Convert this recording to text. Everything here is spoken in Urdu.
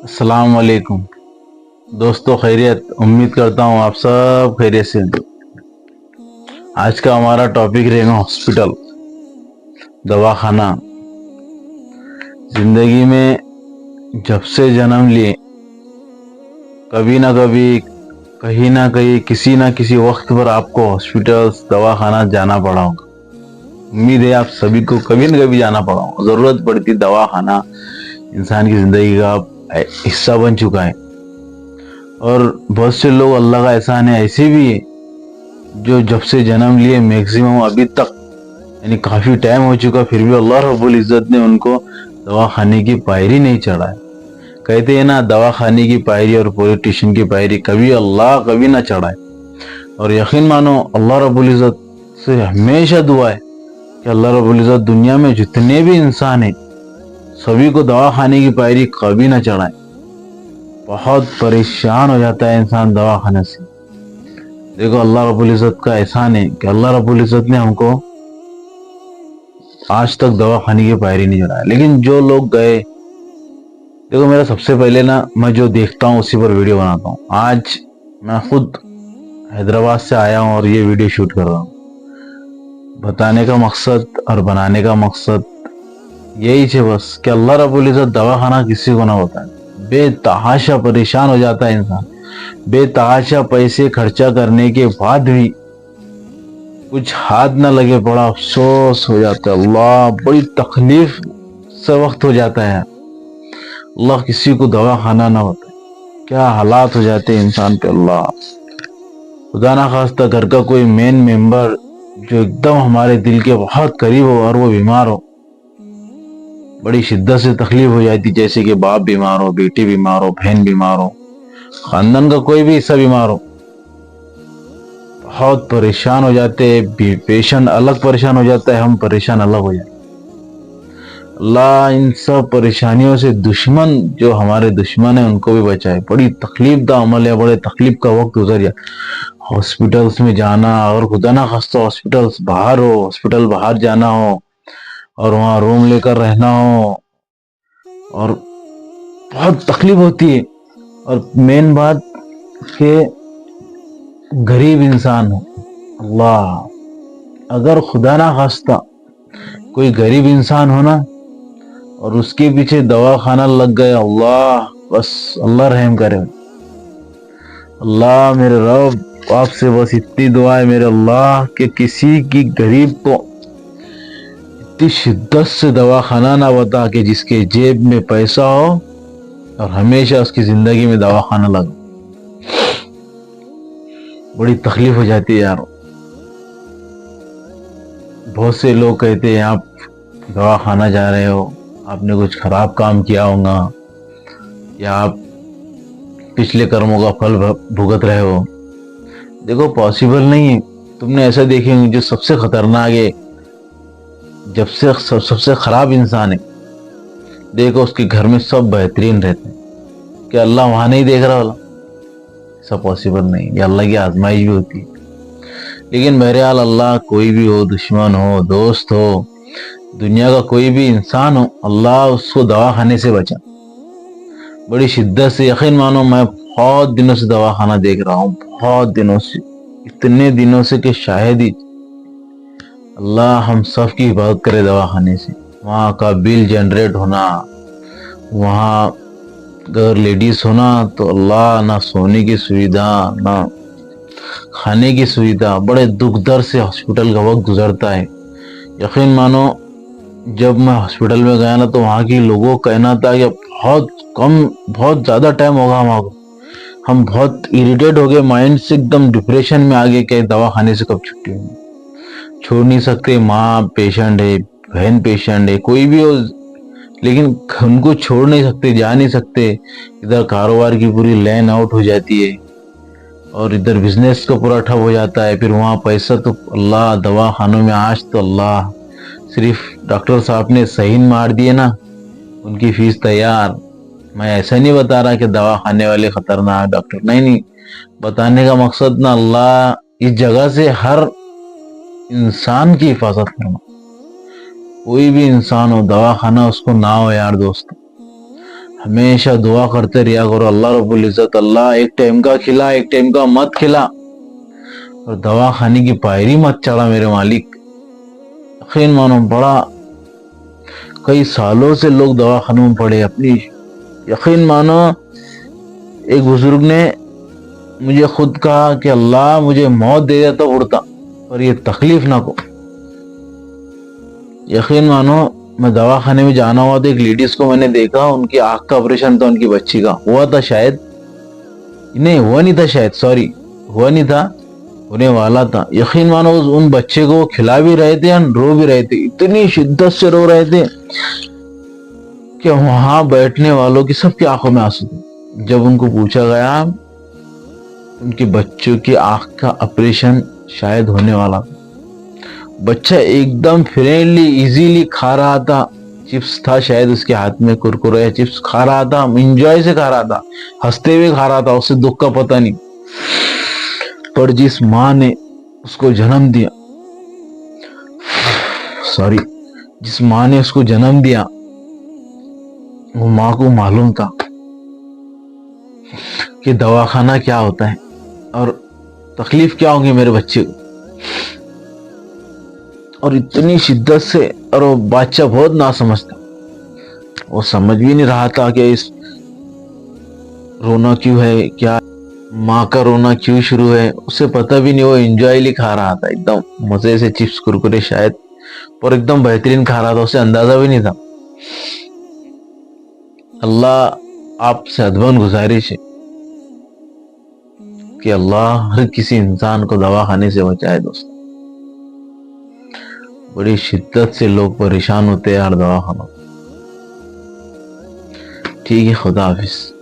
السلام علیکم دوستوں، خیریت؟ امید کرتا ہوں آپ سب خیریت سے ہیں۔ آج کا ہمارا ٹاپک رہے گا ہاسپٹل، دواخانہ۔ زندگی میں جب سے جنم لیے کبھی نہ کبھی، کہیں نہ کہیں، کسی نہ کسی وقت پر آپ کو ہاسپٹل، دواخانہ جانا پڑا ہوگا۔ امید ہے آپ سبھی کو کبھی نہ کبھی جانا پڑا ہوگا، ضرورت پڑتی۔ دواخانہ انسان کی زندگی کا حصہ بن چکا ہے، اور بہت سے لوگ، اللہ کا احسان ہے، ایسے بھی ہے جو جب سے جنم لیے میکسیمم ابھی تک، یعنی کافی ٹائم ہو چکا، پھر بھی اللہ رب العزت نے ان کو دواخانے کی پائری نہیں چڑھائے۔ کہتے ہیں نا، دواخانے کی پائری اور پولیس اسٹیشن کی پائری کبھی اللہ کبھی نہ چڑھائے۔ اور یقین مانو، اللہ رب العزت سے ہمیشہ دعا ہے کہ اللہ رب العزت دنیا میں جتنے بھی انسان ہیں سبھی کو دواخانے کی پائری کبھی نہ چڑھائے۔ بہت پریشان ہو جاتا ہے انسان دواخانے سے۔ دیکھو، اللہ رب العزت کا احسان ہے کہ اللہ رب العزت نے ہم کو آج تک دواخانے کی پائری نہیں چڑھایا۔ لیکن جو لوگ گئے، دیکھو میرا سب سے پہلے نا، میں جو دیکھتا ہوں اسی پر ویڈیو بناتا ہوں۔ آج میں خود حیدرآباد سے آیا ہوں اور یہ ویڈیو شوٹ کر رہا ہوں۔ بتانے کا مقصد اور بنانے کا مقصد یہی ہے بس، کہ اللہ رب العزت دواخانہ کسی کو نہ بتائے۔ بے تحاشا پریشان ہو جاتا ہے انسان، بے تحاشا پیسے خرچہ کرنے کے بعد بھی کچھ ہاتھ نہ لگے، بڑا افسوس ہو جاتا ہے۔ اللہ، بڑی تکلیف سے وقت ہو جاتا ہے۔ اللہ کسی کو دواخانہ نہ بتائے، کیا حالات ہو جاتے ہیں انسان پہ۔ اللہ، خدا نہ خواستہ گھر کا کوئی مین ممبر جو ایک دم ہمارے دل کے بہت قریب ہو اور وہ بیمار ہو، بڑی شدت سے تکلیف ہو جاتی، جیسے کہ باپ بیمار ہو، بیٹی بیمار ہو، بہن بیمار ہو، خاندان کا کوئی بھی حصہ بیمار ہو، بہت پریشان ہو جاتے ہیں۔ پیشنٹ الگ پریشان ہو جاتا ہے، ہم پریشان الگ ہو جاتے ہیں۔ اللہ ان سب پریشانیوں سے دشمن، جو ہمارے دشمن ہیں، ان کو بھی بچائے۔ بڑی تکلیف دہ عمل ہے، بڑے تکلیف کا وقت گزر جائے۔ ہاسپٹلس میں جانا، اور خدا نہ خواستہ ہاسپٹلس باہر ہو، ہاسپٹل باہر جانا ہو اور وہاں روم لے کر رہنا ہو، اور بہت تکلیف ہوتی ہے۔ اور مین بات کہ غریب انسان ہو، اللہ، اگر خدا نہ خواستہ کوئی غریب انسان ہونا اور اس کے پیچھے دواخانہ لگ گیا، اللہ، بس اللہ رحم کرے۔ اللہ میرے رب، آپ سے بس اتنی دعا ہے میرے اللہ کہ کسی کی غریب کو اتنی شدت سے دواخانہ نہ بتا کہ جس کے جیب میں پیسہ ہو اور ہمیشہ اس کی زندگی میں دواخانہ لگا۔ بڑی تکلیف ہو جاتی ہے یار۔ بہت سے لوگ کہتے ہیں آپ دواخانہ جا رہے ہو، آپ نے کچھ خراب کام کیا ہوگا، یا آپ پچھلے کرموں کا پھل بھگت رہے ہو۔ دیکھو، پاسبل نہیں ہے۔ تم نے ایسا دیکھیں گے جو سب سے خطرناک ہے، جب سے سب سے خراب انسان ہے، دیکھو اس کے گھر میں سب بہترین رہتے ہیں، کہ اللہ وہاں نہیں دیکھ رہا والا؟ ایسا پاسبل نہیں، یہ اللہ کی آزمائش بھی ہوتی ہے۔ لیکن بہرحال، اللہ کوئی بھی ہو، دشمن ہو، دوست ہو، دنیا کا کوئی بھی انسان ہو، اللہ اس کو دواخانے سے بچا۔ بڑی شدت سے، یقین مانو، میں بہت دنوں سے دواخانہ دیکھ رہا ہوں، بہت دنوں سے، اتنے دنوں سے کہ شاید ہی اللہ ہم سب کی حفاظت کرے دواخانے سے۔ وہاں کا بل جنریٹ ہونا، وہاں اگر لیڈیز ہونا تو اللہ، نہ سونے کی سویدھا، نہ کھانے کی سویدھا، بڑے دکھ درد سے ہاسپٹل کا وقت گزرتا ہے۔ یقین مانو، جب میں ہاسپٹل میں گیا نا تو وہاں کی لوگوں کا کہنا تھا کہ بہت کم، بہت زیادہ ٹائم ہوگا وہاں کو۔ ہم بہت اریٹیٹ ہو گئے، مائنڈ سے ایک دم ڈپریشن میں آ گئے کہ دواخانے سے کب چھٹی ہوگی۔ چھوڑ نہیں سکتے، ماں پیشنٹ ہے، بہن پیشنٹ ہے، کوئی بھی ہو، لیکن ان کو چھوڑ نہیں سکتے، جا نہیں سکتے۔ ادھر کاروبار کی پوری لائن آؤٹ ہو جاتی ہے، اور ادھر بزنس کا پورا ٹھپ ہو جاتا ہے۔ پھر وہاں پیسہ تو اللہ، دواخانوں میں آج تو اللہ، صرف ڈاکٹر صاحب نے صحیح مار دیے نا، ان کی فیس تیار۔ میں ایسا نہیں بتا رہا کہ دواخانے والے خطرناک ڈاکٹر، نہیں، بتانے کا مقصد نا، اللہ اس جگہ سے ہر انسان کی حفاظت کرنا۔ کوئی بھی انسان ہو، دواخانہ اس کو نہ ہو یار دوست، ہمیشہ دعا کرتے رہا کرو اللہ رب العزت اللہ ایک ٹائم کا کھلا ایک ٹائم کا مت کھلا اور دوا خانے کی پائری مت چڑھا میرے مالک. یقین مانو بڑا کئی سالوں سے لوگ دوا خانوں میں پڑے اپنی. یقین مانو ایک بزرگ نے مجھے خود کہا کہ اللہ مجھے موت دے دیتا اڑتا اور یہ تکلیف نہ کو. یقین مانو میں دوا خانے میں جانا ہوا تو ایک لیڈیز کو میں نے دیکھا, ان کی آنکھ کا آپریشن تھا, ان کی بچی کا ہوا تھا شاید, نہیں ہوا نہیں تھا شاید, سوری ہوا نہیں تھا, ہونے والا تھا. یقین مانو ان بچے کو کھلا بھی رہے تھے رو بھی رہے تھے, اتنی شدت سے رو رہے تھے کہ وہاں بیٹھنے والوں کی سب کی آنکھوں میں آنسو تھے. جب ان کو پوچھا گیا ان کے بچوں کی آنکھ کا آپریشن شاید ہونے والا تھا. بچہ ایک دم فرینڈلی ایزیلی کھا رہا تھا, چپس تھا شاید اس کے ہاتھ میں, کرکرے یا چپس کھا رہا تھا, انجوائے سے کھا رہا تھا, ہنستے ہوئے کھا رہا تھا, اسے دکھ کا پتہ نہیں. پر جس ماں نے اس کو جنم دیا, جس ماں نے اس کو جنم دیا وہ ماں کو معلوم تھا کہ دواخانہ کیا ہوتا ہے اور تکلیف کیا ہوگی میرے بچے کو. اور اتنی شدت سے, اور وہ بادشاہ بہت نہ سمجھتا, وہ سمجھ بھی نہیں رہا تھا کہ اس رونا کیوں ہے, کیا ماں کا رونا کیوں شروع ہے, اسے پتہ بھی نہیں. وہ انجوائے کھا رہا تھا ایک دم مزے سے, چپس کرکرے شاید, اور ایک دم بہترین کھا رہا تھا, اسے اندازہ بھی نہیں تھا. اللہ آپ سے ادباً گزارش ہے کہ اللہ ہر کسی انسان کو دوا خانے سے بچائے. دوست بڑی شدت سے لوگ پریشان ہوتے ہیں ہر دوا خانوں. ٹھیک ہے, خدا حافظ.